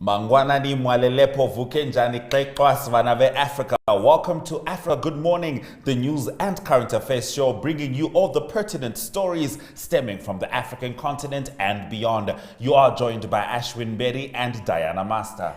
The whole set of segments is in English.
Mangwanani mwalelepo vukenjani kekwas vanabe Africa. Welcome to Africa Good Morning, the news and current affairs show bringing you all the pertinent stories stemming from the African continent and beyond. You are joined by Ashwin Berry and Diana Master.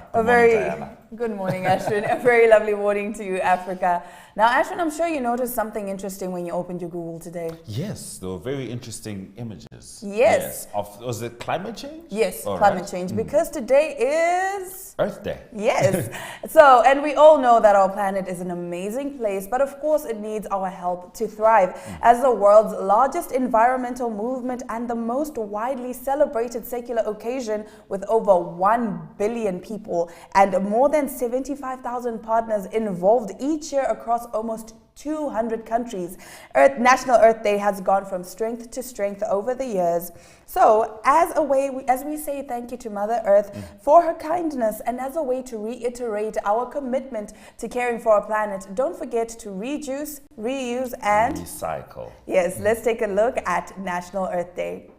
Good morning, Ashwin. A very lovely morning to you, Africa. Now, Ashwin, I'm sure you noticed something interesting when you opened your Google today. Yes, there were very interesting images. Yes. Was it climate change? Yes, climate change, because today is Earth Day. Yes. So, and we all know that our planet is an amazing place, but of course it needs our help to thrive. As the world's largest environmental movement and the most widely celebrated secular occasion with over 1 billion people and more than 75,000 partners involved each year across almost 200 countries, National Earth Day has gone from strength to strength over the years. So, as we say thank you to Mother Earth for her kindness, and as a way to reiterate our commitment to caring for our planet, don't forget to reduce, reuse, and recycle. Yes, let's take a look at National Earth Day.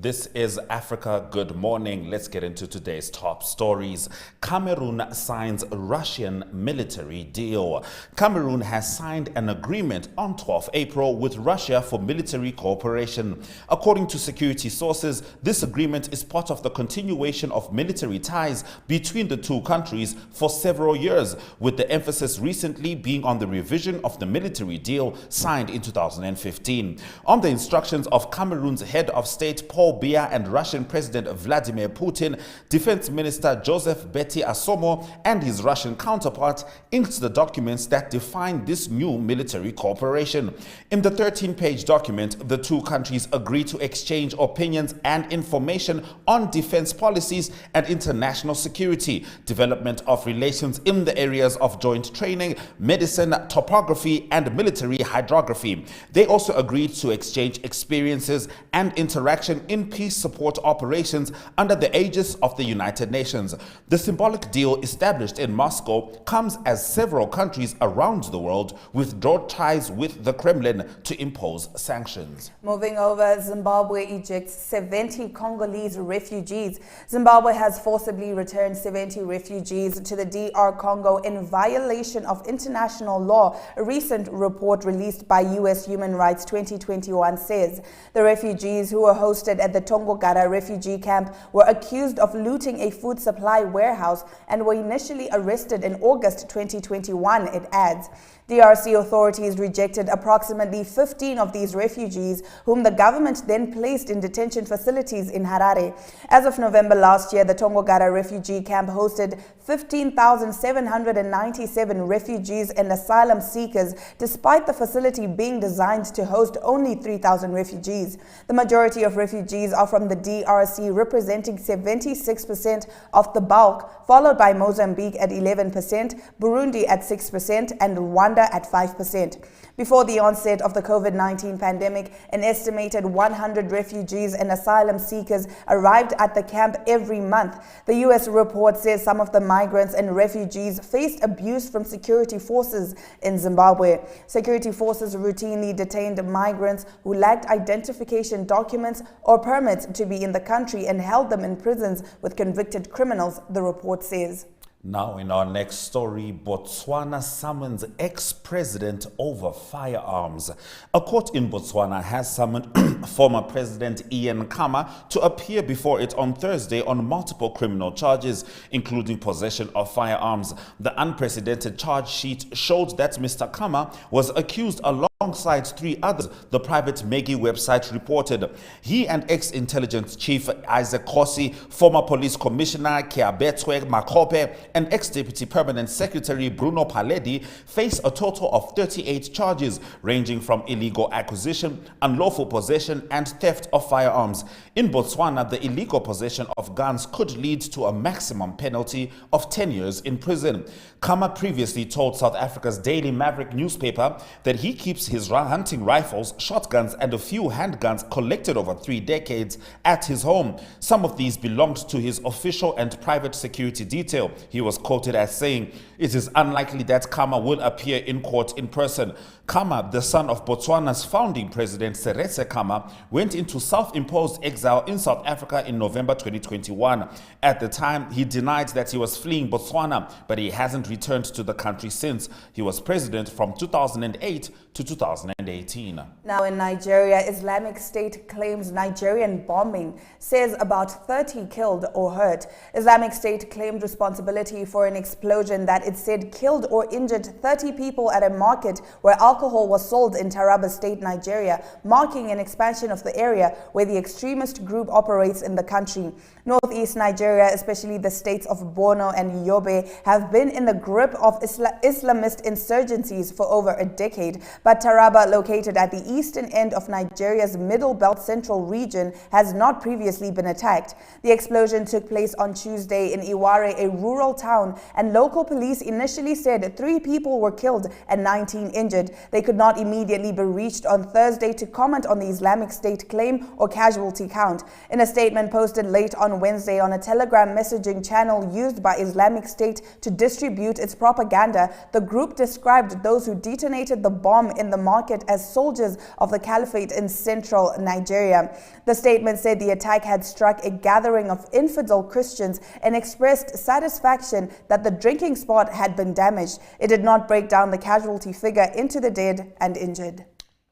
This is Africa Good Morning. Let's get into today's top stories. Cameroon signs Russian military deal. Cameroon has signed an agreement on 12 April with Russia for military cooperation. According to security sources, this agreement is part of the continuation of military ties between the two countries for several years, with the emphasis recently being on the revision of the military deal signed in 2015. On the instructions of Cameroon's head of state, Paul Biya, and Russian President Vladimir Putin, Defense Minister Joseph Betty Asomo and his Russian counterpart inked the documents that define this new military cooperation. In the 13-page document, the two countries agreed to exchange opinions and information on defense policies and international security, development of relations in the areas of joint training, medicine, topography, and military hydrography. They also agreed to exchange experiences and interaction in peace support operations under the aegis of the United Nations. The symbolic deal established in Moscow comes as several countries around the world withdraw ties with the Kremlin to impose sanctions. Moving over, Zimbabwe ejects 70 Congolese refugees. Zimbabwe has forcibly returned 70 refugees to the DR Congo in violation of international law, a recent report released by U.S. Human Rights 2021 says. The refugees, who were hosted at the Tongogara refugee camp, were accused of looting a food supply warehouse and were initially arrested in August 2021, it adds. DRC authorities rejected approximately 15 of these refugees, whom the government then placed in detention facilities in Harare. As of November last year, the Tongogara refugee camp hosted 15,797 refugees and asylum seekers, despite the facility being designed to host only 3,000 refugees. The majority of refugees are from the DRC, representing 76% of the bulk, followed by Mozambique at 11%, Burundi at 6%, and Rwanda at 5%. Before the onset of the COVID-19 pandemic, an estimated 100 refugees and asylum seekers arrived at the camp every month. The U.S. report says some of the migrants and refugees faced abuse from security forces in Zimbabwe. Security forces routinely detained migrants who lacked identification documents or permits to be in the country and held them in prisons with convicted criminals, the report says. Now, in our next story, Botswana summons ex-president over firearms. A court in Botswana has summoned former President Ian Khama to appear before it on Thursday on multiple criminal charges, including possession of firearms. The unprecedented charge sheet showed that Mr. Khama was accused alongside three others, the private Maggie website reported. He and ex-intelligence chief Isaac Kossi, former police commissioner Keabetswe Makope, and ex-deputy permanent secretary Bruno Paledi face a total of 38 charges, ranging from illegal acquisition, unlawful possession, and theft of firearms. In Botswana, the illegal possession of guns could lead to a maximum penalty of 10 years in prison. Khama previously told South Africa's Daily Maverick newspaper that he keeps his hunting rifles, shotguns, and a few handguns collected over 3 decades at his home. Some of these belonged to his official and private security detail. He was quoted as saying, "It is unlikely that Khama will appear in court in person." Khama, the son of Botswana's founding president Seretse Khama, went into self-imposed exile in South Africa in November 2021. At the time, he denied that he was fleeing Botswana, but he hasn't returned to the country since. He was president from 2008 to 2018. Now in Nigeria, Islamic State claims Nigerian bombing, says about 30 killed or hurt. Islamic State claimed responsibility for an explosion that it said killed or injured 30 people at a market where alcohol was sold in Taraba State, Nigeria, marking an expansion of the area where the extremist group operates in the country. Northeast Nigeria, especially the states of Borno and Yobe, have been in the grip of Islamist insurgencies for over a decade. But Taraba, located at the eastern end of Nigeria's Middle Belt Central region, has not previously been attacked. The explosion took place on Tuesday in Iware, a rural town, and local police initially said 3 people were killed and 19 injured. They could not immediately be reached on Thursday to comment on the Islamic State claim or casualty count. In a statement posted late on Wednesday on a Telegram messaging channel used by Islamic State to distribute its propaganda, the group described those who detonated the bomb in the market as soldiers of the caliphate in central Nigeria. The statement said the attack had struck a gathering of infidel Christians and expressed satisfaction that the drinking spot had been damaged. It did not break down the casualty figure into the dead and injured.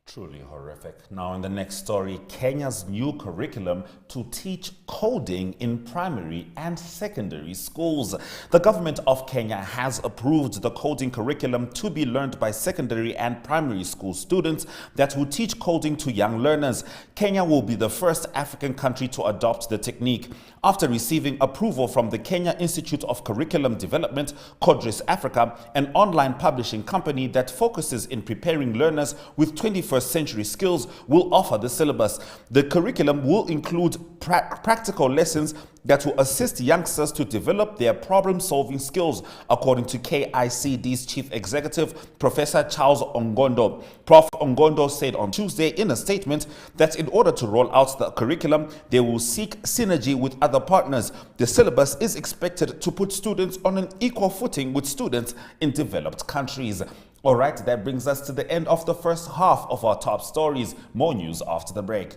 Truly horrific. Now, in the next story, Kenya's new curriculum to teach coding in primary and secondary schools. The government of Kenya has approved the coding curriculum to be learned by secondary and primary school students that will teach coding to young learners. Kenya will be the first African country to adopt the technique. After receiving approval from the Kenya Institute of Curriculum Development, Codris Africa, an online publishing company that focuses in preparing learners with 21st century skills, will offer the syllabus. The curriculum will include practical lessons that will assist youngsters to develop their problem-solving skills, according to KICD's chief executive, Professor Charles Ongondo. Prof. Ongondo said on Tuesday in a statement that in order to roll out the curriculum, they will seek synergy with other partners. The syllabus is expected to put students on an equal footing with students in developed countries. All right, that brings us to the end of the first half of our top stories. More news after the break.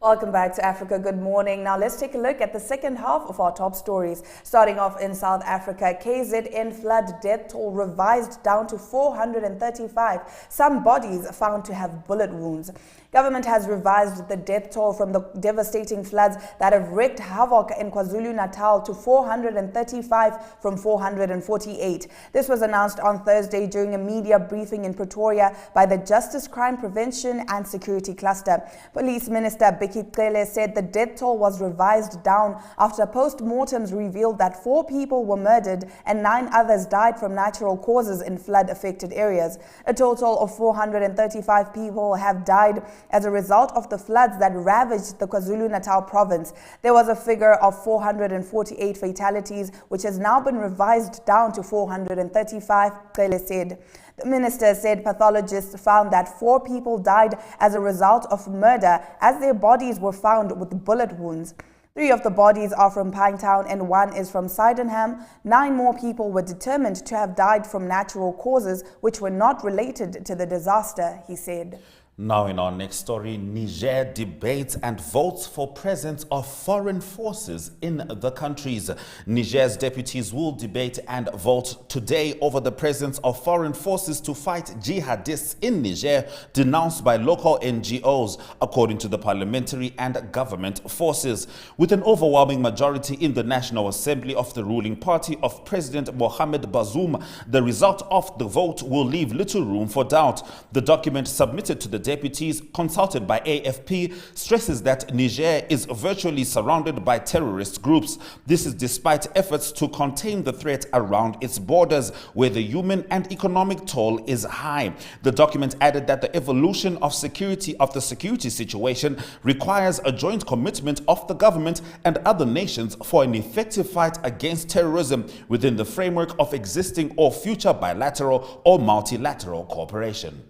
Welcome back to Africa. Good morning. Now let's take a look at the second half of our top stories. Starting off in South Africa, KZN flood death toll revised down to 435. Some bodies found to have bullet wounds. Government has revised the death toll from the devastating floods that have wreaked havoc in KwaZulu-Natal to 435 from 448. This was announced on Thursday during a media briefing in Pretoria by the Justice, Crime Prevention and Security Cluster. Police Minister Bekikele said the death toll was revised down after post-mortems revealed that 4 people were murdered and 9 others died from natural causes in flood-affected areas. A total of 435 people have died as a result of the floods that ravaged the KwaZulu-Natal province. There was a figure of 448 fatalities, which has now been revised down to 435, Cele said. The minister said pathologists found that 4 people died as a result of murder as their bodies were found with bullet wounds. 3 of the bodies are from Pinetown and 1 is from Sydenham. 9 more people were determined to have died from natural causes which were not related to the disaster, he said. Now in our next story, Niger debates and votes for presence of foreign forces in the countries. Niger's deputies will debate and vote today over the presence of foreign forces to fight jihadists in Niger, denounced by local NGOs, according to the parliamentary and government forces. With an overwhelming majority in the National Assembly of the ruling party of President Mohamed Bazoum, the result of the vote will leave little room for doubt. The document submitted to the deputies, consulted by AFP, stresses that Niger is virtually surrounded by terrorist groups. This is despite efforts to contain the threat around its borders, where the human and economic toll is high. The document added that the evolution of the security situation requires a joint commitment of the government and other nations for an effective fight against terrorism within the framework of existing or future bilateral or multilateral cooperation.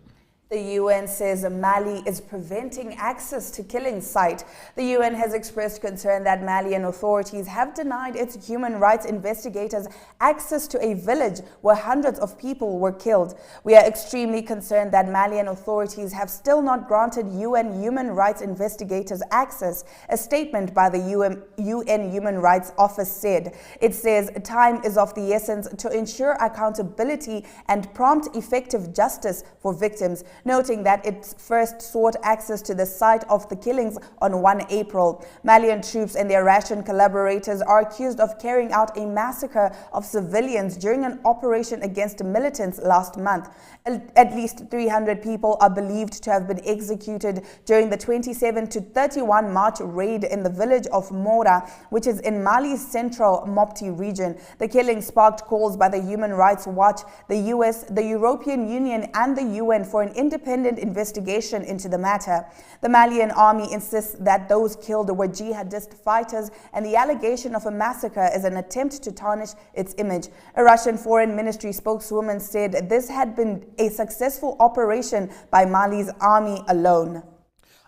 The UN says Mali is preventing access to killing site. The UN has expressed concern that Malian authorities have denied its human rights investigators access to a village where hundreds of people were killed. We are extremely concerned that Malian authorities have still not granted UN human rights investigators access, a statement by the UN Human Rights Office said. It says time is of the essence to ensure accountability and prompt effective justice for victims, noting that it first sought access to the site of the killings on 1 April. Malian troops and their Russian collaborators are accused of carrying out a massacre of civilians during an operation against militants last month. At least 300 people are believed to have been executed during the 27 to 31 March raid in the village of Mora, which is in Mali's central Mopti region. The killing sparked calls by the Human Rights Watch, the US, the European Union and the UN for an independent investigation into the matter. The Malian army insists that those killed were jihadist fighters, and the allegation of a massacre is an attempt to tarnish its image. A Russian Foreign Ministry spokeswoman said this had been a successful operation by Mali's army alone.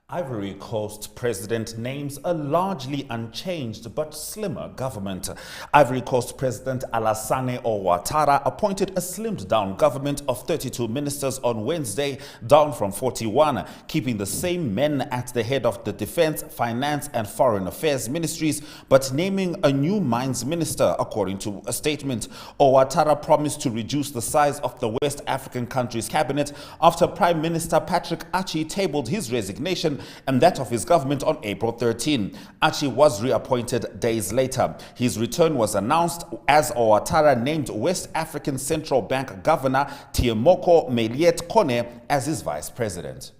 Ivory Coast president names a largely unchanged but slimmer government. Ivory Coast President Alassane Ouattara appointed a slimmed-down government of 32 ministers on Wednesday, down from 41, keeping the same men at the head of the Defense, Finance and Foreign Affairs ministries, but naming a new mines minister, according to a statement. Ouattara promised to reduce the size of the West African country's cabinet after Prime Minister Patrick Achi tabled his resignation and that of his government on April 13. Achi was reappointed days later. His return was announced as Ouattara named West African Central Bank Governor Tiemoko Meliet Kone as his vice president.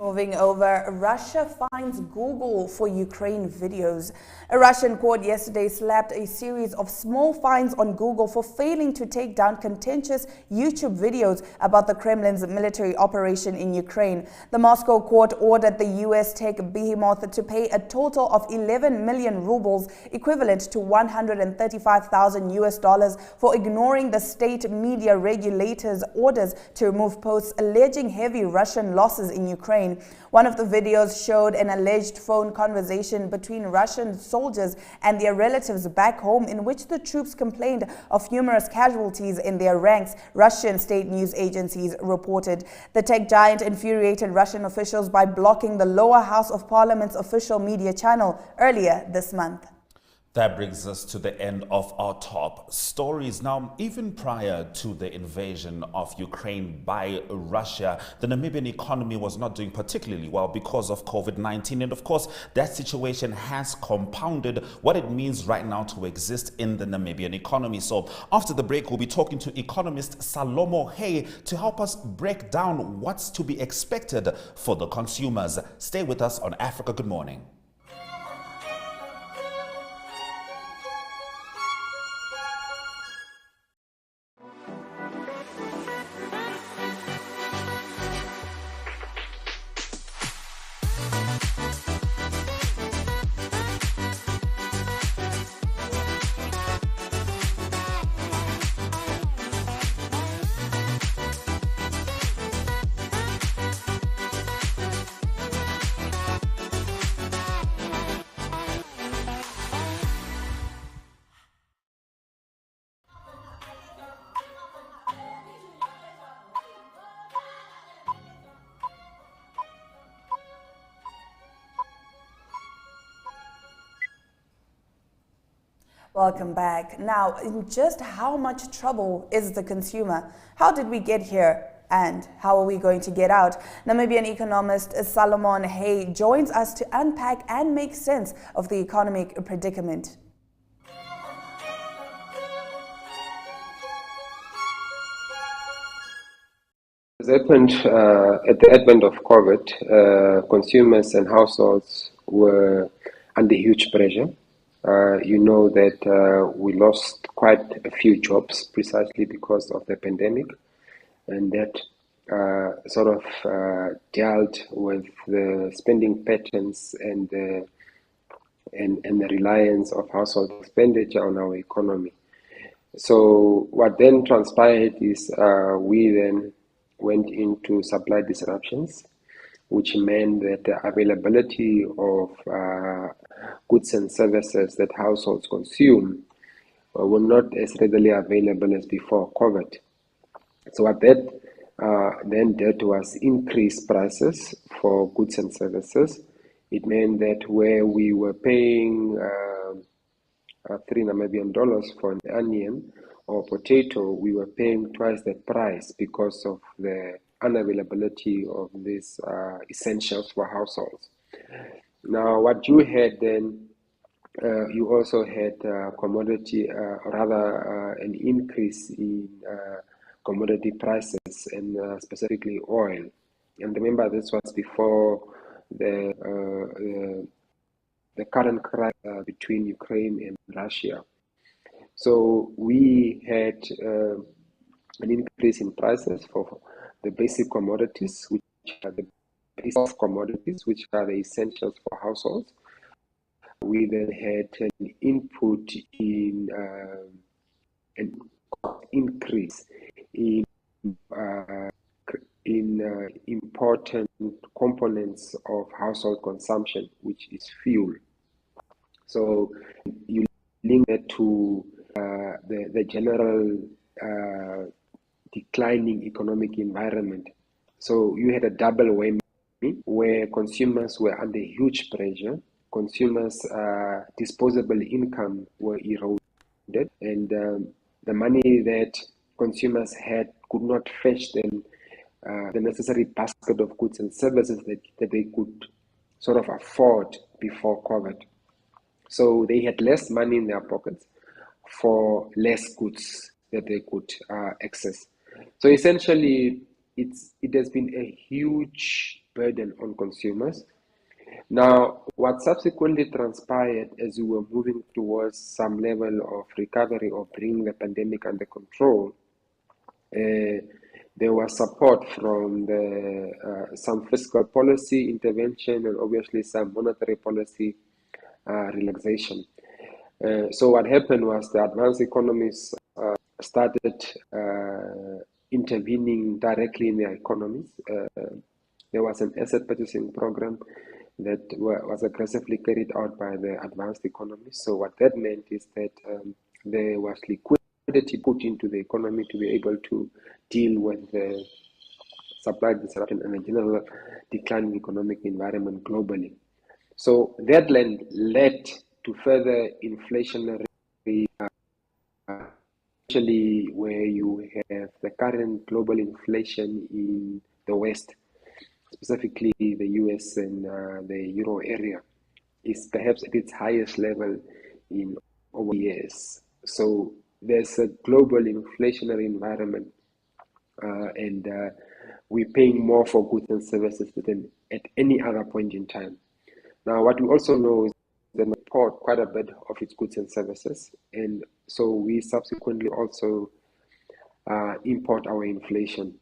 Moving over, Russia fines Google for Ukraine videos. A Russian court yesterday slapped a series of small fines on Google for failing to take down contentious YouTube videos about the Kremlin's military operation in Ukraine. The Moscow court ordered the US tech behemoth to pay a total of 11 million rubles, equivalent to $135,000 for ignoring the state media regulators' orders to remove posts alleging heavy Russian losses in Ukraine. One of the videos showed an alleged phone conversation between Russian soldiers and their relatives back home, in which the troops complained of numerous casualties in their ranks, Russian state news agencies reported. The tech giant infuriated Russian officials by blocking the lower house of parliament's official media channel earlier this month. That brings us to the end of our top stories. Now, even prior to the invasion of Ukraine by Russia, the Namibian economy was not doing particularly well because of COVID-19. And of course, that situation has compounded what it means right now to exist in the Namibian economy. So after the break, we'll be talking to economist Salomo Hay to help us break down what's to be expected for the consumers. Stay with us on Africa Good Morning. Welcome back. Now, in just how much trouble is the consumer? How did we get here? And how are we going to get out? Namibian economist Solomon Hay joins us to unpack and make sense of the economic predicament. As happened at the advent of COVID, consumers and households were under huge pressure. You know that we lost quite a few jobs precisely because of the pandemic, and that sort of dealt with the spending patterns and the reliance of household expenditure on our economy. So what then transpired is we then went into supply disruptions, which meant that the availability of goods and services that households consume were not as readily available as before COVID. So what that then did was increase prices for goods and services. It meant that where we were paying 3 Namibian dollars for an onion or potato, we were paying twice that price because of the unavailability of these essentials for households. Now, what you had then, you also had commodity, an increase in commodity prices and specifically oil. And remember, this was before the current crisis between Ukraine and Russia. So we had an increase in prices for the basic commodities, which are the basic commodities, which are the essentials for households. We then had an input in an increase in important components of household consumption, which is fuel. So you link that to the general declining economic environment. So you had a double whammy where consumers were under huge pressure. Consumers' disposable income were eroded, and the money that consumers had could not fetch them the necessary basket of goods and services that they could sort of afford before COVID. So they had less money in their pockets for less goods that they could access. So essentially, it has been a huge burden on consumers. Now, what subsequently transpired as we were moving towards some level of recovery or bringing the pandemic under control, there was support from some fiscal policy intervention and obviously some monetary policy relaxation. So what happened was the advanced economies started intervening directly in their economies. There was an asset purchasing program that was aggressively carried out by the advanced economies. So what that meant is that there was liquidity put into the economy to be able to deal with the supply disruption and the general declining economic environment globally. So that led to further inflationary, especially where you have the current global inflation in the West, specifically the US and the Euro area, is perhaps at its highest level in over years. So there's a global inflationary environment, and we're paying more for goods and services than at any other point in time. Now, what we also know is that we import quite a bit of its goods and services, and so we subsequently also import our inflation.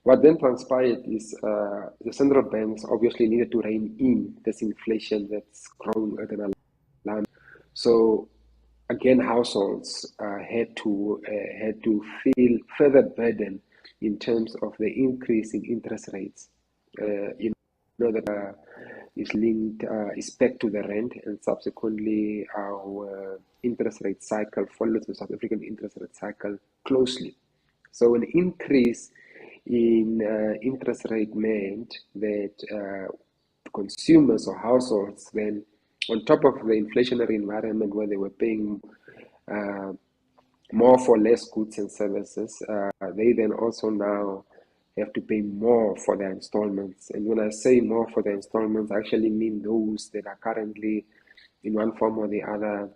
What then transpired is the central banks obviously needed to rein in this inflation that's growing at an alarm. So again, households had to feel further burden in terms of the increase in interest rates. You know that is linked, is pegged to the rent, and subsequently our interest rate cycle follows the South African interest rate cycle closely. So an increase in interest rate meant that consumers or households then, on top of the inflationary environment where they were paying more for less goods and services, they then also now have to pay more for their installments. And when I say more for their installments, I actually mean those that are currently in one form or the other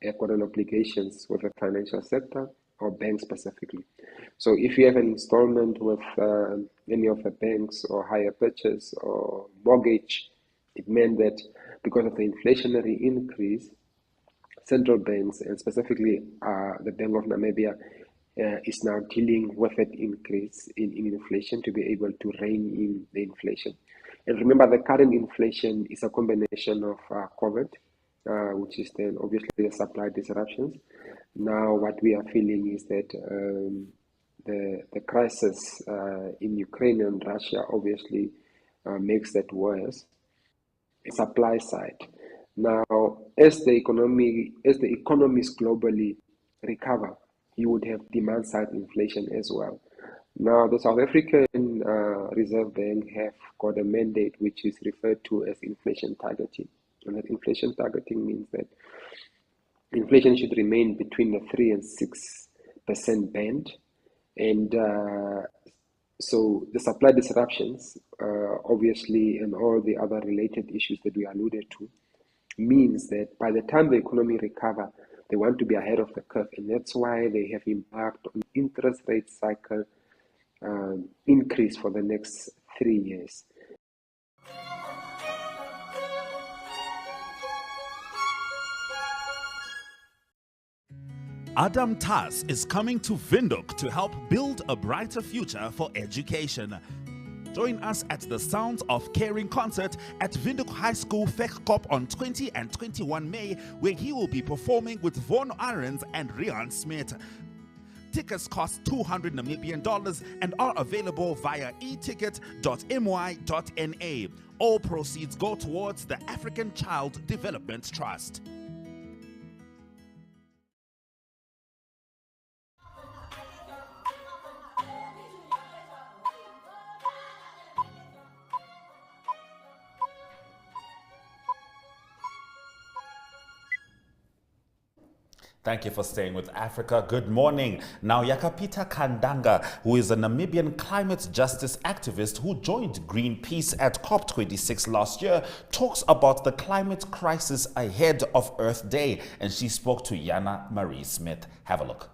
equitable obligations with the financial sector or banks specifically. So if you have an installment with any of the banks or hire purchase or mortgage, it meant that because of the inflationary increase, central banks and specifically the Bank of Namibia is now dealing with that increase in inflation to be able to rein in the inflation. And remember, the current inflation is a combination of COVID, which is then obviously the supply disruptions. Now, what we are feeling is that the crisis in Ukraine and Russia obviously makes that worse. Supply side. Now, as the economies globally recover, you would have demand side inflation as well. Now, the South African Reserve Bank have got a mandate which is referred to as inflation targeting. And that inflation targeting means that inflation should remain between the 3 and 6% band. And so the supply disruptions, obviously, and all the other related issues that we alluded to, means that by the time the economy recover, they want to be ahead of the curve, and that's why they have embarked on interest rate cycle increase for the next 3 years. Adam Tas is coming to Windhoek to help build a brighter future for education. Join us at the Sounds of Caring concert at Windhoek High School Vegkop on 20 and 21 May, where he will be performing with Von Arends and Rian Smith. Tickets cost $200 Namibian and are available via eticket.my.na. All proceeds go towards the African Child Development Trust. Thank you for staying with Africa. Good morning. Now, Yakapita Kandanga, who is a Namibian climate justice activist who joined Greenpeace at COP26 last year, talks about the climate crisis ahead of Earth Day, and she spoke to Yana Marie Smith. Have a look.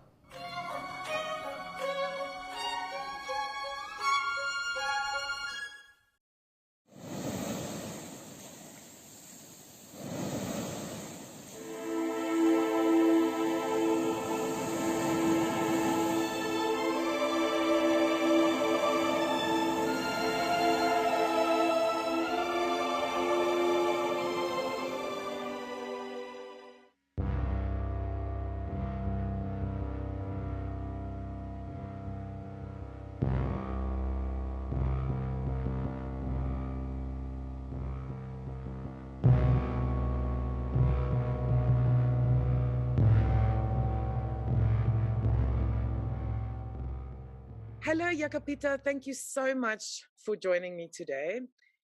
Hello, Yakapita. Thank you so much for joining me today.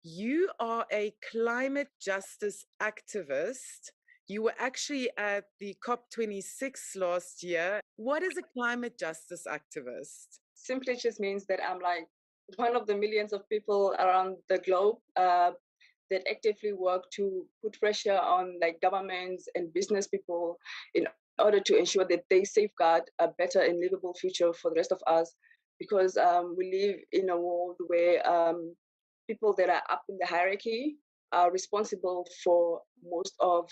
You are a climate justice activist. You were actually at the COP26 last year. What is a climate justice activist? Simply just means that I'm like one of the millions of people around the globe that actively work to put pressure on like governments and business people in order to ensure that they safeguard a better and livable future for the rest of us, because we live in a world where people that are up in the hierarchy are responsible for most of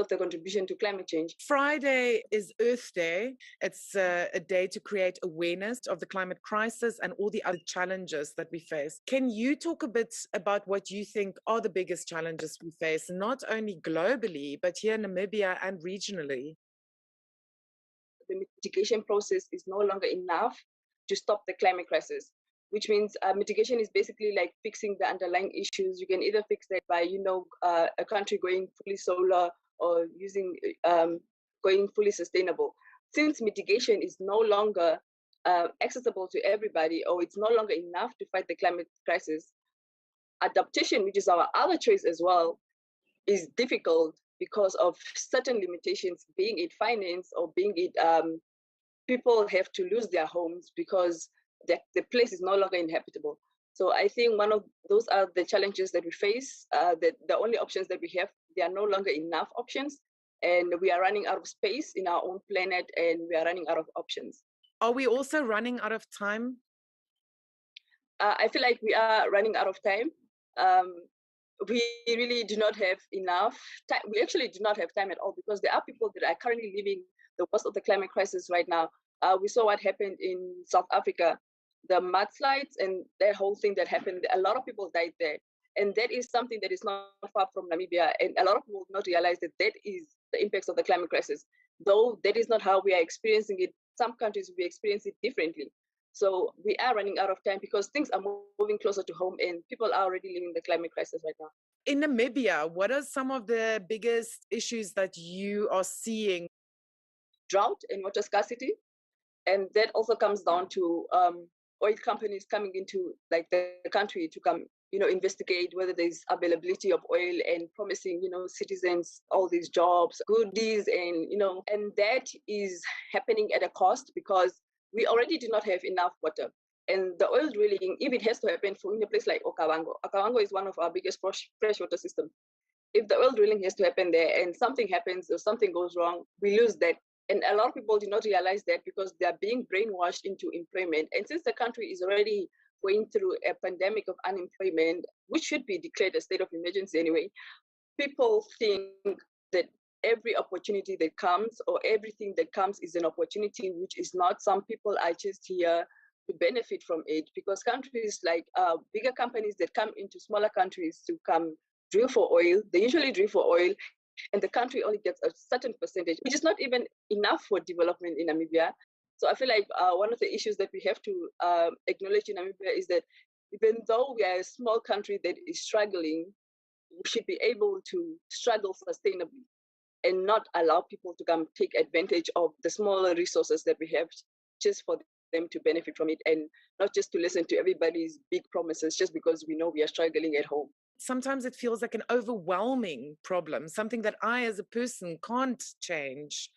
the contribution to climate change. Friday is Earth Day. It's a day to create awareness of the climate crisis and all the other challenges that we face. Can you talk a bit about what you think are the biggest challenges we face, not only globally, but here in Namibia and regionally? The mitigation process is no longer enough to stop the climate crisis, which means mitigation is basically like fixing the underlying issues. You can either fix that by, a country going fully solar or using going fully sustainable. Since mitigation is no longer accessible to everybody, or it's no longer enough to fight the climate crisis, adaptation, which is our other choice as well, is difficult because of certain limitations, being it finance or being it people have to lose their homes because the place is no longer inhabitable. So I think one of those are the challenges that we face, that the only options that we have, there are no longer enough options, and we are running out of space in our own planet, and we are running out of options. Are we also running out of time? I feel like we are running out of time. We really do not have enough time. We actually do not have time at all, because there are people that are currently living the worst of the climate crisis right now. We saw what happened in South Africa, the mudslides and that whole thing that happened. A lot of people died there. And that is something that is not far from Namibia. And a lot of people do not realize that that is the impacts of the climate crisis. Though that is not how we are experiencing it, some countries will experience it differently. So we are running out of time because things are moving closer to home and people are already living the climate crisis right now. In Namibia, what are some of the biggest issues that you are seeing? Drought and water scarcity. And that also comes down to oil companies coming into like the country to come, investigate whether there's availability of oil and promising, citizens all these jobs, goodies, and that is happening at a cost because we already do not have enough water. And the oil drilling, if it has to happen in a place like Okavango is one of our biggest freshwater systems. If the oil drilling has to happen there and something happens or something goes wrong, we lose that. And a lot of people do not realize that because they are being brainwashed into employment. And since the country is already going through a pandemic of unemployment, which should be declared a state of emergency anyway, people think that every opportunity that comes or everything that comes is an opportunity, which is not. Some people are just here to benefit from it because countries like bigger companies that come into smaller countries to come drill for oil, they usually drill for oil, and the country only gets a certain percentage, which is not even enough for development in Namibia. So I feel like one of the issues that we have to acknowledge in Namibia is that even though we are a small country that is struggling, we should be able to struggle sustainably and not allow people to come take advantage of the smaller resources that we have just for them to benefit from it, and not just to listen to everybody's big promises just because we know we are struggling at home. Sometimes it feels like an overwhelming problem, something that I as a person can't change.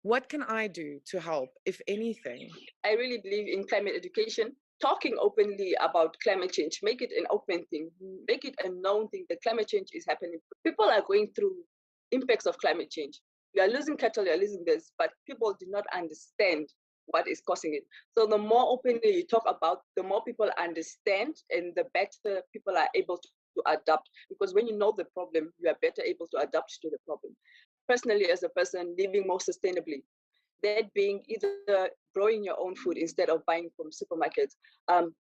What can I do to help, if anything? I really believe in climate education, talking openly about climate change, make it an open thing, make it a known thing that climate change is happening. People are going through impacts of climate change. You are losing cattle, you are losing this, but people do not understand what is causing it. So the more openly you talk about, the more people understand and the better people are able to adapt, because when you know the problem, you are better able to adapt to the problem. Personally, as a person, living more sustainably, that being either growing your own food instead of buying from supermarkets,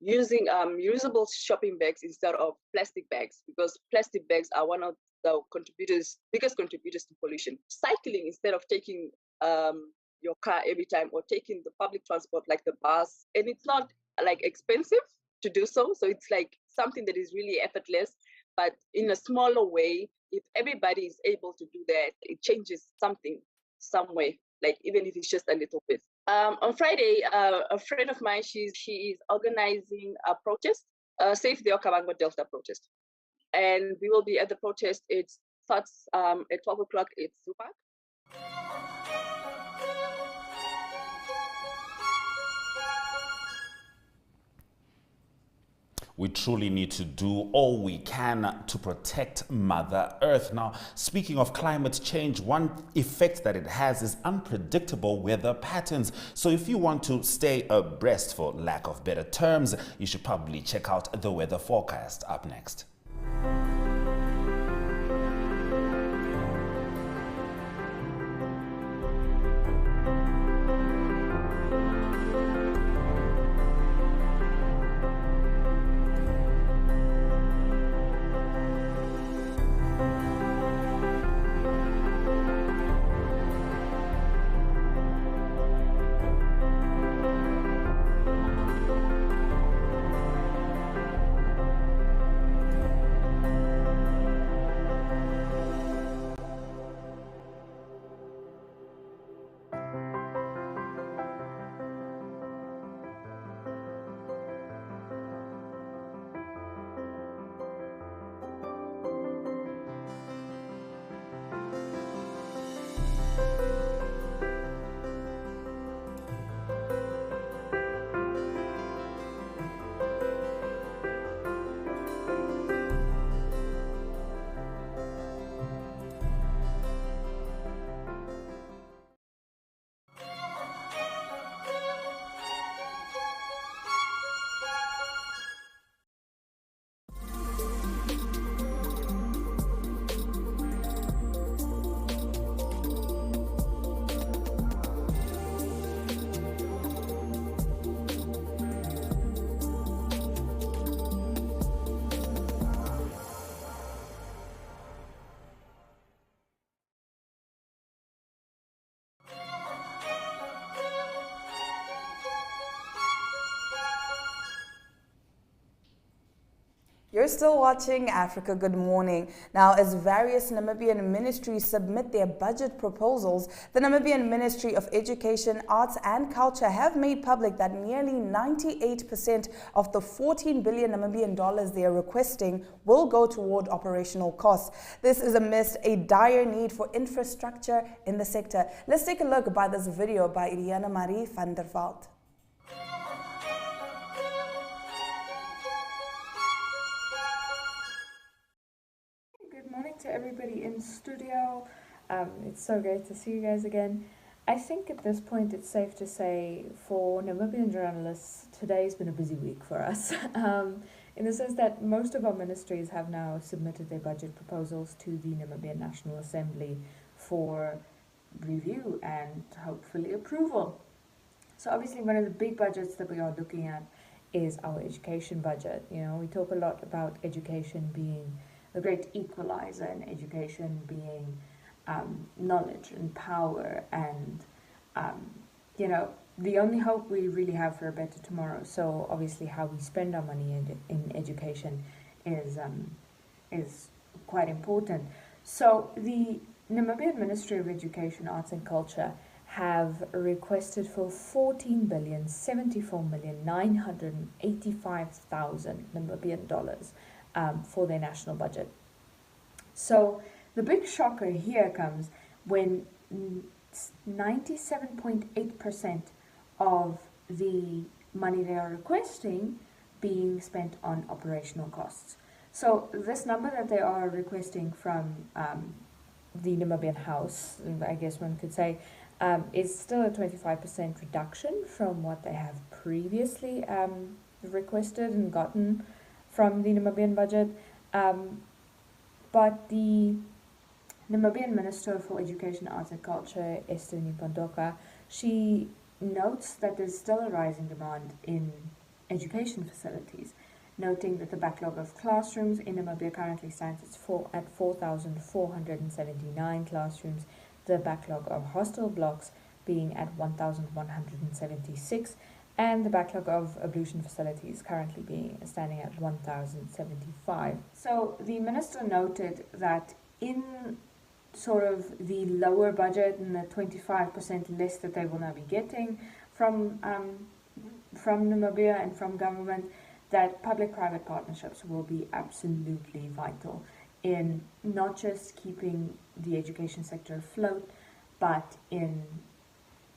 using reusable shopping bags instead of plastic bags, because plastic bags are one of the biggest contributors to pollution. Cycling instead of taking your car every time, or taking the public transport like the bus, and it's not like expensive to do so. So it's like something that is really effortless, but in a smaller way. If everybody is able to do that, it changes something, some way, like even if it's just a little bit. On Friday, a friend of mine, she is organizing a protest Save the Okavango Delta protest. And we will be at the protest. It starts at 12 o'clock at Zupak. We truly need to do all we can to protect Mother Earth. Now, speaking of climate change, one effect that it has is unpredictable weather patterns. So if you want to stay abreast, for lack of better terms, you should probably check out the weather forecast. Up next. You're still watching Africa Good Morning. Now, as various Namibian ministries submit their budget proposals, the Namibian Ministry of Education, Arts and Culture have made public that nearly 98% of the 14 billion Namibian dollars they are requesting will go toward operational costs. This is amidst a dire need for infrastructure in the sector. Let's take a look by this video by Iriana Marie van der Walt. Good morning to everybody in studio. It's so great to see you guys again. I think at this point it's safe to say for Namibian journalists, today's been a busy week for us. In the sense that most of our ministries have now submitted their budget proposals to the Namibian National Assembly for review and hopefully approval. So obviously one of the big budgets that we are looking at is our education budget. You know, we talk a lot about education being the great equalizer, and education being knowledge and power and you know, the only hope we really have for a better tomorrow. So obviously how we spend our money in education is quite important. So the Namibian Ministry of Education, Arts and Culture have requested for 14,074,985,000 Namibian dollars for their national budget. So the big shocker here comes when 97.8% of the money they are requesting being spent on operational costs. So this number that they are requesting from the Namibian House, I guess one could say, is still a 25% reduction from what they have previously requested and gotten from the Namibian budget. But the Namibian Minister for Education, Arts and Culture, Esther Nipandoka, she notes that there's still a rising demand in education facilities, noting that the backlog of classrooms in Namibia currently stands at 4,479 classrooms, the backlog of hostel blocks being at 1,176, and the backlog of ablution facilities currently standing at 1,075. So the minister noted that in sort of the lower budget and the 25% less that they will now be getting from Namibia and from government, that public-private partnerships will be absolutely vital in not just keeping the education sector afloat, but in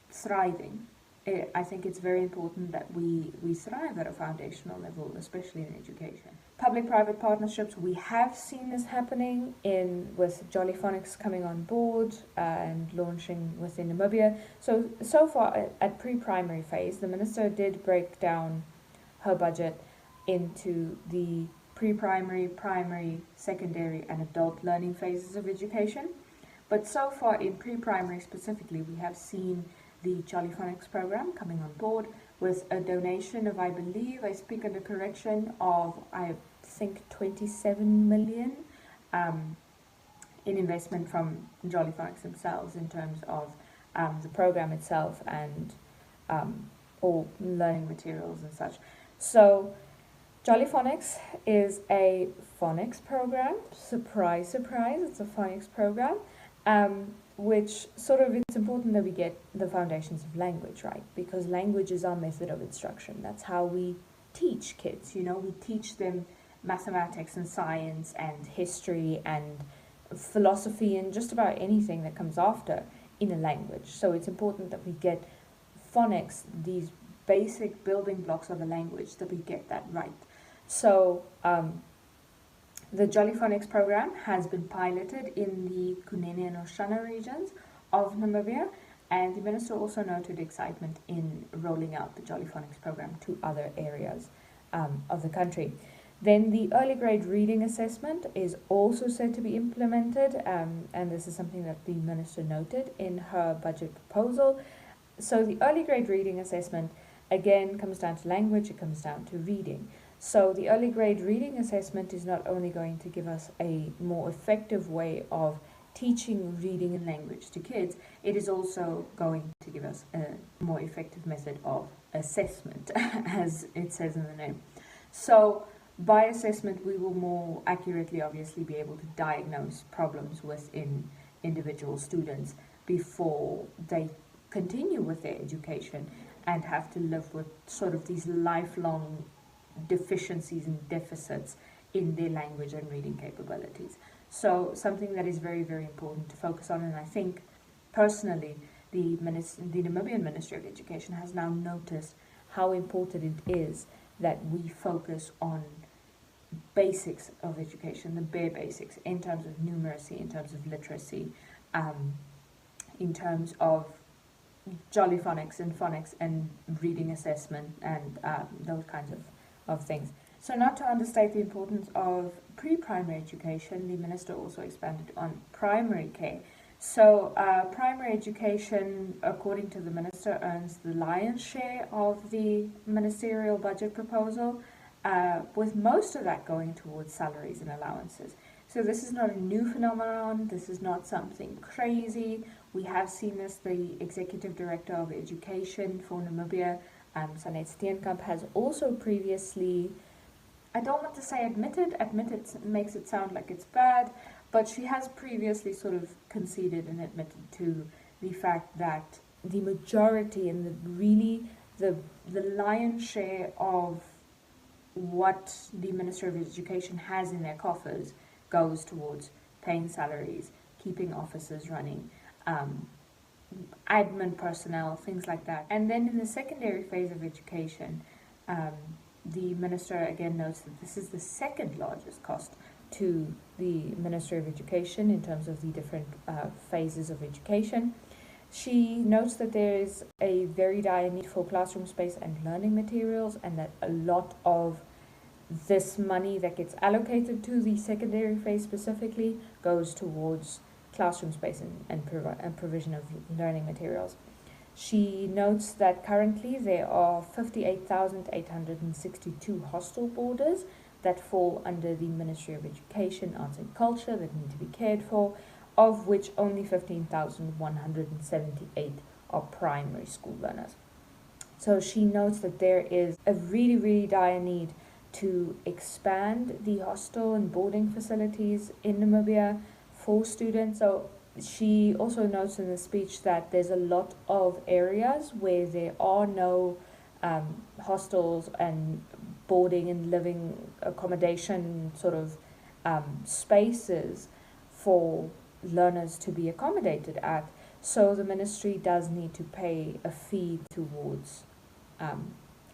thriving. I think it's very important that we thrive at a foundational level, especially in education. Public-private partnerships, we have seen this happening with Jolly Phonics coming on board and launching within Namibia. So far at pre-primary phase, the minister did break down her budget into the pre-primary, primary, secondary and adult learning phases of education. But so far in pre-primary specifically, we have seen the Jolly Phonics program coming on board with a donation of, I believe, I speak under correction, of I think 27 million in investment from Jolly Phonics themselves in terms of the program itself and all learning materials and such. So Jolly Phonics is a phonics program. Surprise, surprise, it's a phonics program. Which it's important that we get the foundations of language right, because language is our method of instruction. That's how we teach kids, we teach them mathematics and science and history and philosophy and just about anything that comes after in a language. So it's important that we get phonics, these basic building blocks of a language, that we get that right. So the Jolly Phonics program has been piloted in the Kunene and Oshana regions of Namibia, and the minister also noted excitement in rolling out the Jolly Phonics program to other areas of the country. Then the early grade reading assessment is also said to be implemented, and this is something that the minister noted in her budget proposal. So the early grade reading assessment again comes down to language, it comes down to reading. So the early grade reading assessment is not only going to give us a more effective way of teaching reading and language to kids, it is also going to give us a more effective method of assessment, as it says in the name. So by assessment, we will more accurately, obviously, be able to diagnose problems within individual students before they continue with their education and have to live with these lifelong deficiencies and deficits in their language and reading capabilities. So something that is very, very important to focus on, and I think personally the Namibian Ministry of Education has now noticed how important it is that we focus on basics of education, the bare basics, in terms of numeracy, in terms of literacy, in terms of Jolly Phonics and reading assessment and those kinds of things. So not to understate the importance of pre-primary education, the minister also expanded on primary care. So primary education, according to the minister, earns the lion's share of the ministerial budget proposal, with most of that going towards salaries and allowances. So this is not a new phenomenon, this is not something crazy. We have seen this. The Executive Director of Education for Namibia, Sanet Steenkamp, has also previously, I don't want to say admitted makes it sound like it's bad, but she has previously conceded and admitted to the fact that the majority and the lion's share of what the Ministry of Education has in their coffers goes towards paying salaries, keeping offices running, admin personnel, things like that. And then in the secondary phase of education, the minister again notes that this is the second largest cost to the Ministry of Education in terms of the different phases of education. She notes that there is a very dire need for classroom space and learning materials, and that a lot of this money that gets allocated to the secondary phase specifically goes towards classroom space and provision of learning materials. She notes that currently there are 58,862 hostel boarders that fall under the Ministry of Education, Arts and Culture that need to be cared for, of which only 15,178 are primary school learners. So she notes that there is a really, really dire need to expand the hostel and boarding facilities in Namibia for students. So she also notes in the speech that there's a lot of areas where there are no hostels and boarding and living accommodation sort of spaces for learners to be accommodated at. So the ministry does need to pay a fee towards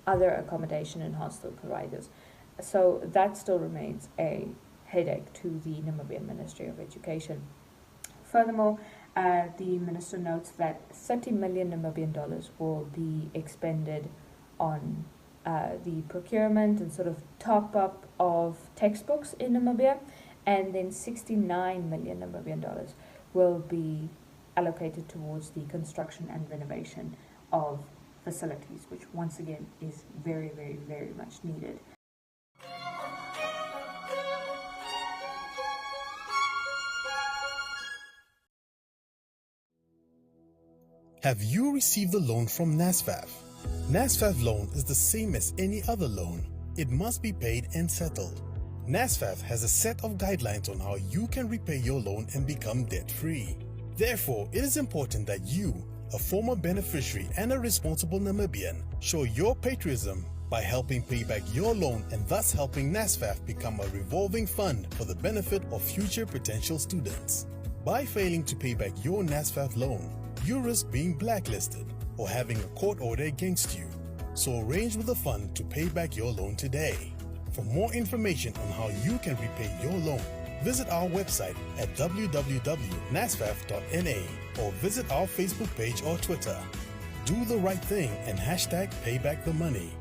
other accommodation and hostel providers. So that still remains a headache to the Namibian Ministry of Education. Furthermore, the minister notes that 30 million Namibian dollars will be expended on the procurement and sort of top up of textbooks in Namibia, and then 69 million Namibian dollars will be allocated towards the construction and renovation of facilities, which once again is very, very, very much needed. Have you received a loan from NSFAF? NSFAF loan is the same as any other loan. It must be paid and settled. NSFAF has a set of guidelines on how you can repay your loan and become debt-free. Therefore, it is important that you, a former beneficiary and a responsible Namibian, show your patriotism by helping pay back your loan and thus helping NSFAF become a revolving fund for the benefit of future potential students. By failing to pay back your NSFAF loan, you risk being blacklisted or having a court order against you. So arrange with the fund to pay back your loan today. For more information on how you can repay your loan, visit our website at www.nasfaf.na or visit our Facebook page or Twitter. Do the right thing and hashtag payback the money.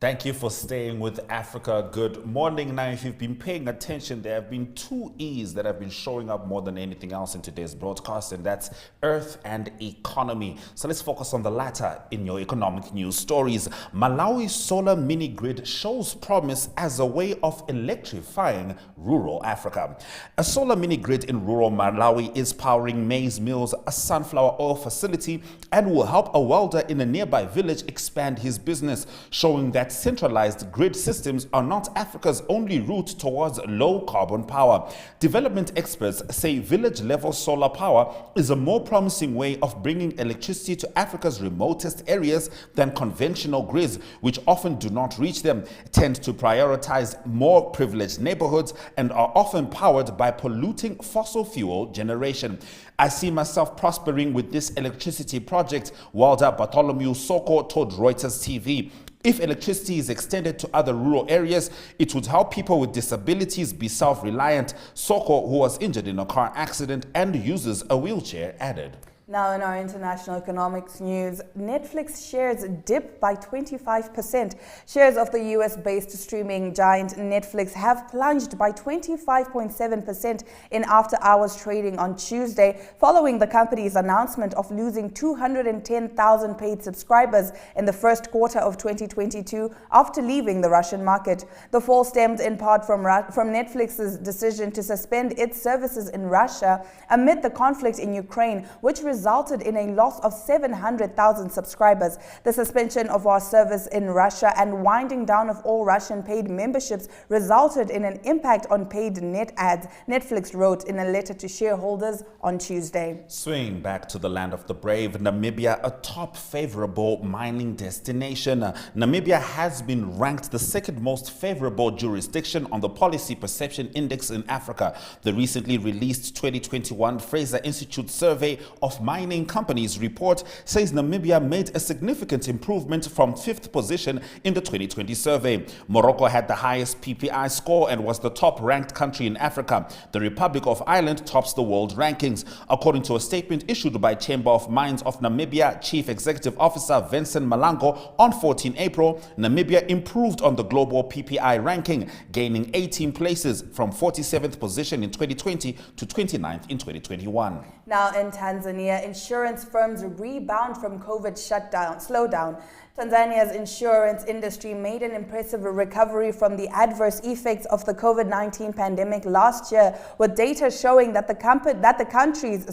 Thank you for staying with Africa Good Morning. Now, if you've been paying attention, there have been two E's that have been showing up more than anything else in today's broadcast, and that's Earth and Economy. So let's focus on the latter in your economic news stories. Malawi's solar mini grid shows promise as a way of electrifying rural Africa. A solar mini grid in rural Malawi is powering maize mills, a sunflower oil facility, and will help a welder in a nearby village expand his business, showing that centralized grid systems are not Africa's only route towards low carbon power. Development experts say village-level solar power is a more promising way of bringing electricity to Africa's remotest areas than conventional grids, which often do not reach them, tend to prioritize more privileged neighborhoods, and are often powered by polluting fossil fuel generation. I see myself prospering with this electricity project, Walter Bartholomew Soko told Reuters TV. If electricity is extended to other rural areas, it would help people with disabilities be self-reliant. Soko, who was injured in a car accident and uses a wheelchair, added. Now in our international economics news, Netflix shares dip by 25%. Shares of the US-based streaming giant Netflix have plunged by 25.7% in after-hours trading on Tuesday, following the company's announcement of losing 210,000 paid subscribers in the first quarter of 2022 after leaving the Russian market. The fall stemmed in part from Netflix's decision to suspend its services in Russia amid the conflict in Ukraine, which resulted in a loss of 700,000 subscribers. The suspension of our service in Russia and winding down of all Russian paid memberships resulted in an impact on paid net ads, Netflix wrote in a letter to shareholders on Tuesday. Swinging back to the land of the brave, Namibia, a top favorable mining destination. Namibia has been ranked the second most favorable jurisdiction on the Policy Perception Index in Africa. The recently released 2021 Fraser Institute survey of mining companies report says Namibia made a significant improvement from 5th position in the 2020 survey. Morocco had the highest PPI score and was the top-ranked country in Africa. The Republic of Ireland tops the world rankings. According to a statement issued by Chamber of Mines of Namibia Chief Executive Officer Vincent Malango on 14 April, Namibia improved on the global PPI ranking, gaining 18 places from 47th position in 2020 to 29th in 2021. Now in Tanzania, insurance firms rebound from COVID slowdown. Tanzania's insurance industry made an impressive recovery from the adverse effects of the COVID-19 pandemic last year, with data showing that the country's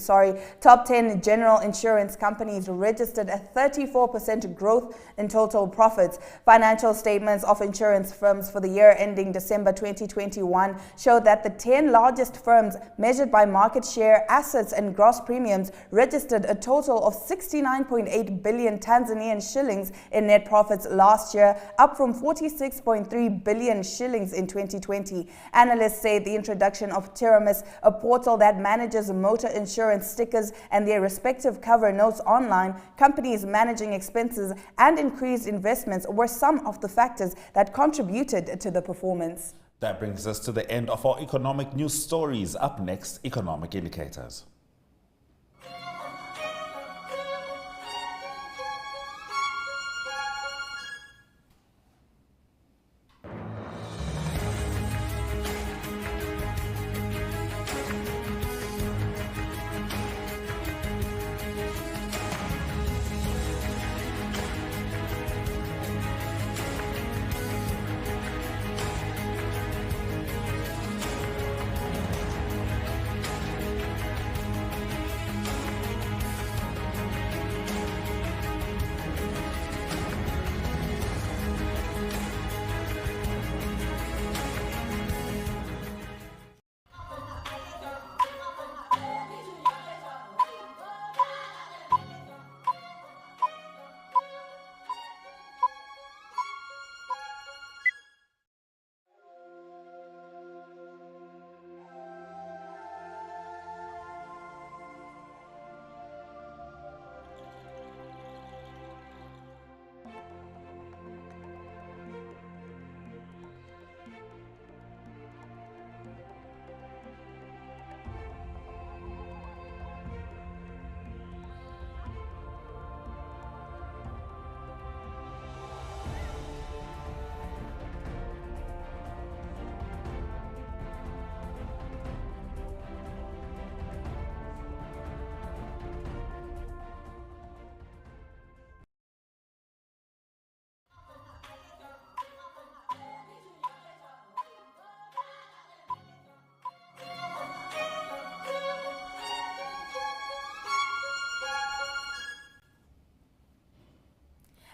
top 10 general insurance companies registered a 34% growth in total profits. Financial statements of insurance firms for the year ending December 2021 showed that the 10 largest firms, measured by market share, assets and gross premiums, registered a total of 69.8 billion Tanzanian shillings in net profits last year, up from 46.3 billion shillings in 2020. Analysts say the introduction of Tiramis, a portal that manages motor insurance stickers and their respective cover notes online, companies managing expenses and increased investments were some of the factors that contributed to the performance. That brings us to the end of our economic news stories. Up next, economic indicators.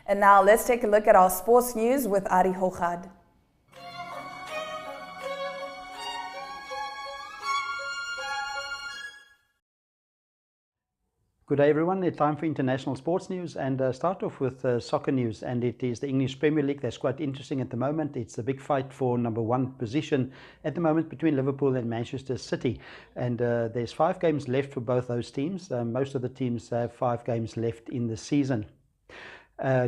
And now let's take a look at our sports news with Ari Hochad. Good day everyone, it's time for international sports news and start off with soccer news, and it is the English Premier League. That's quite interesting at the moment. It's a big fight for number one position at the moment between Liverpool and Manchester City, and there's 5 games left for both those teams. Most of the teams have 5 games left in the season.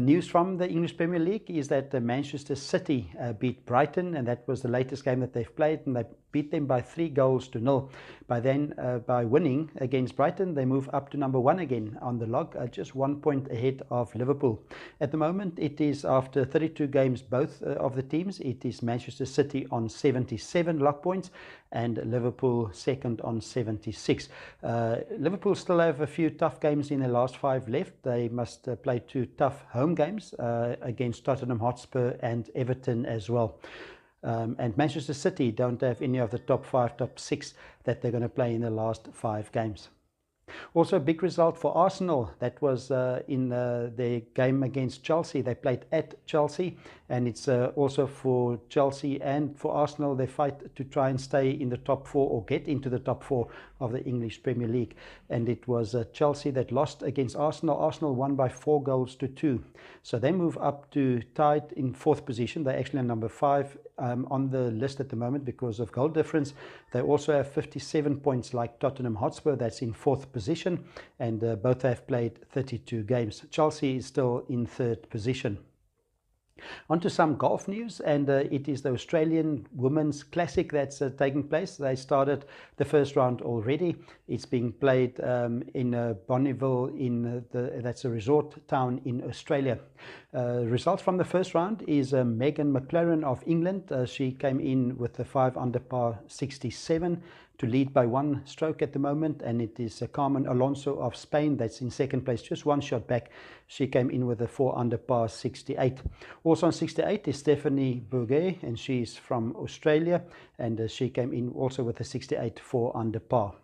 News from the English Premier League is that Manchester City beat Brighton, and that was the latest game that they've played, and they beat them by 3-0. By winning against Brighton, they move up to number 1 again on the log, just 1 point ahead of Liverpool. At the moment, it is after 32 games, both of the teams, it is Manchester City on 77 log points and Liverpool second on 76. Liverpool still have a few tough games in their last 5 left. They must play 2 tough home games against Tottenham Hotspur and Everton as well. And Manchester City don't have any of the top 5, top 6 that they're going to play in the last 5 games. Also a big result for Arsenal. That was in their game against Chelsea. They played at Chelsea, and it's also for Chelsea and for Arsenal. They fight to try and stay in the top 4 or get into the top 4 of the English Premier League. And it was Chelsea that lost against Arsenal. Arsenal won by 4-2. So they move up to tied in 4th position. They're actually number 5 on the list at the moment because of goal difference. They also have 57 points like Tottenham Hotspur, that's in 4th position, and both have played 32 games. Chelsea is still in 3rd position. On to some golf news, and it is the Australian Women's Classic that's taking place. They started the first round already. It's being played in Bonneville, that's a resort town in Australia. Results from the first round is Megan McLaren of England. She came in with the 5 under par 67 to lead by 1 stroke at the moment, and it is Carmen Alonso of Spain that's in second place, just 1 shot back. She came in with a 4 under par 68. Also on 68 is Stephanie Bourget, and she's from Australia, and she came in also with a 68 4 under par.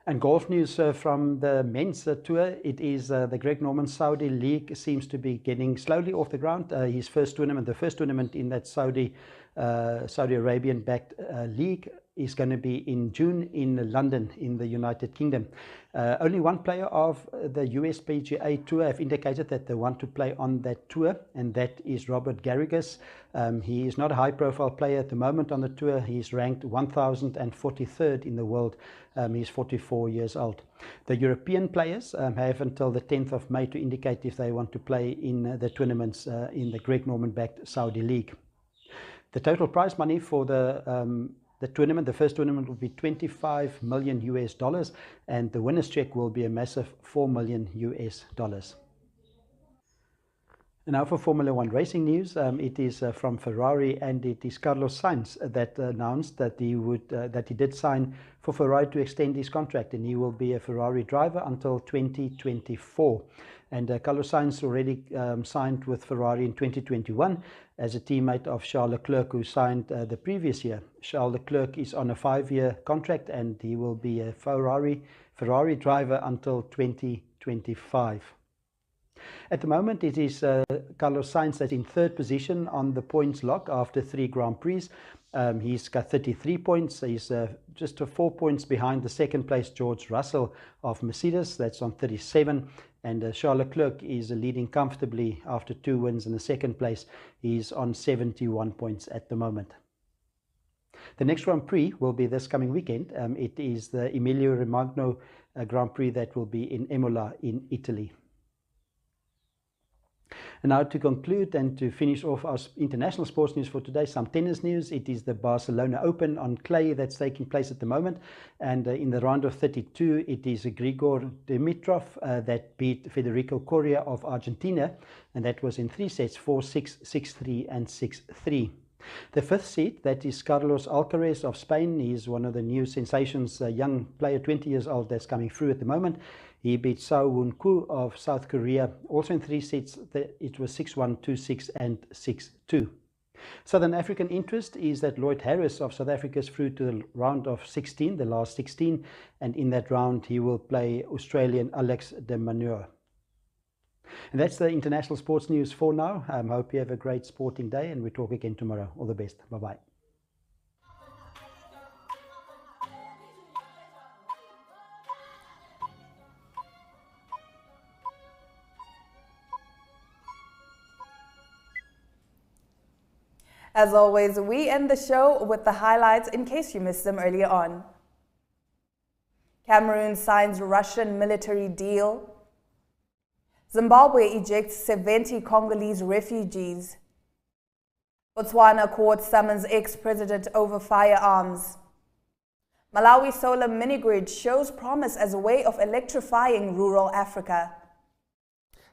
And golf news from the men's tour. It is the Greg Norman Saudi League seems to be getting slowly off the ground. His first tournament, the first tournament in that Saudi Arabian backed league, is going to be in June in London in the United Kingdom. Only one player of the US PGA Tour have indicated that they want to play on that tour, and that is Robert Garrigus. He is not a high-profile player at the moment on the tour. He's ranked 1043rd in the world. He's 44 years old. The European players have until the 10th of May to indicate if they want to play in the tournaments in the Greg Norman-backed Saudi League. The total prize money for the tournament, the first tournament, will be $25 million US, and the winner's check will be a massive $4 million US. And now for Formula One racing news. It is from Ferrari, and it is Carlos Sainz that announced that he did sign for Ferrari to extend his contract, and he will be a Ferrari driver until 2024. And Carlos Sainz already signed with Ferrari in 2021 as a teammate of Charles Leclerc, who signed the previous year. Charles Leclerc is on a 5-year contract, and he will be a Ferrari driver until 2025. At the moment, it is Carlos Sainz that's in 3rd position on the points log after 3 Grand Prix. He's got 33 points. He's just 4 points behind the second place George Russell of Mercedes. That's on 37. And Charles Leclerc is leading comfortably after 2 wins in the second place. He's on 71 points at the moment. The next Grand Prix will be this coming weekend. It is the Emilio Romagno Grand Prix that will be in Imola in Italy. And now to conclude and to finish off our international sports news for today, some tennis news. It is the Barcelona Open on clay that's taking place at the moment. And in the round of 32, it is Grigor Dimitrov that beat Federico Coria of Argentina. And that was in 3 sets, 4-6, 6-3 and 6-3. The 5th seed, that is Carlos Alcaraz of Spain. He's one of the new sensations, a young player, 20 years old, that's coming through at the moment. He beat Sao Woon Koo of South Korea, also in 3 sets. It was 6-1, 2-6 and 6-2. Southern African interest is that Lloyd Harris of South Africa is through to the round of 16, the last 16, and in that round he will play Australian Alex de Minaur. And that's the international sports news for now. I hope you have a great sporting day, and we talk again tomorrow. All the best. Bye-bye. As always, we end the show with the highlights in case you missed them earlier on. Cameroon signs Russian military deal. Zimbabwe ejects 70 Congolese refugees. Botswana court summons ex-president over firearms. Malawi solar mini-grid shows promise as a way of electrifying rural Africa.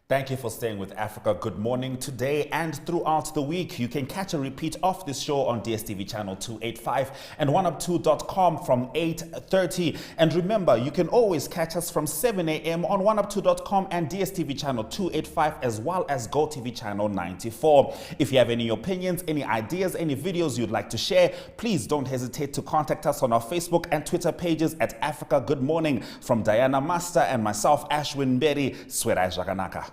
Thank you for staying with Africa Good Morning today and throughout the week. You can catch a repeat of this show on DSTV channel 285 and 1up2.com from 8:30. And remember, you can always catch us from 7 a.m. on 1up2.com and DSTV channel 285, as well as Gotv channel 94. If you have any opinions, any ideas, any videos you'd like to share, please don't hesitate to contact us on our Facebook and Twitter pages at Africa Good Morning. From Diana Master and myself, Ashwin Berry, Swera Jaganaka.